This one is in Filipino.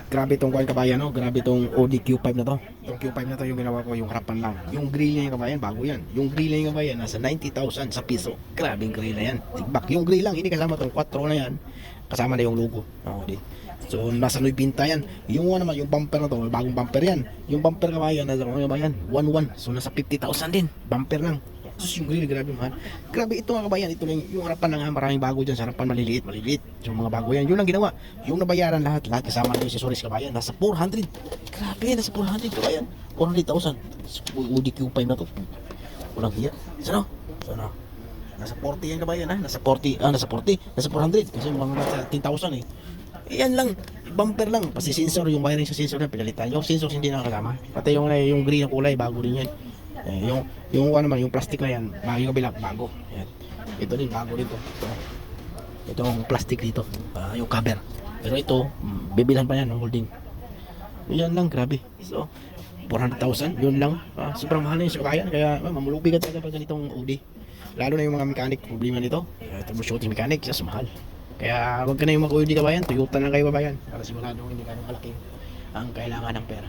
Grabe tong kuan kabayan, no? Grabe tong Audi Q5 na to. Yung Q5 na to yung ginawa ko, yung harapan lang. Yung grill niya kabayan, bago yan. Yung grill niya kabayan, nasa 90,000 sa piso. Grabe yung grill na yan. Tigbak. Yung grill lang, hindi kasama tong 4 na yan. Kasama na yung logo ng Audi. So, nasa 90 yan. Yung naman, yung bumper na to, bagong bumper yan. Yung bumper kabayan, nasa kabayan, 1.1. So, nasa 50,000 din. Bumper lang. So, yung grill, grabe mahal. Grabe ito nga kabayan, ito lang yung harapan lang, maraming bago dyan sa harapan, maliliit. Yung mga bago yan, yun lang ginawa. Yung nabayaran lahat kasama na yung accessories kabayan, nasa 400. Grabe, nasa 400 kabayan. 400,000. Audi Q5 na to. Walang hiya. Sana? Nasa 40 yan kabayan ha. Nasa 40, nasa 40. Nasa 400. Kasi mga nasa 10,000 eh. Yan lang. Bumper lang. Kasi sensor, yung wiring sa sensor na pinalitan. Yung sensor hindi na kasama. Pati yung green na kulay, bago din yan. Yung ano naman, yung plastic na yan, yung kabila, bago. Yan. Ito din, bago dito. Itong plastic dito, yung cover. Pero ito, bibilhan pa yan, ng holding. Yan lang, grabe. So, 400,000, yun lang. Sobrang mahal na yung sakayan, kaya mamulubi ka talaga pag ganitong Audi. Lalo na yung mga mechanic, problema nito. Troubleshooting mechanic, just mahal. Kaya wag ka na yung mag-Audi kabayan, Toyota na kayo kabayan. Para siguradong hindi ka malaki ang kailangan ng pera.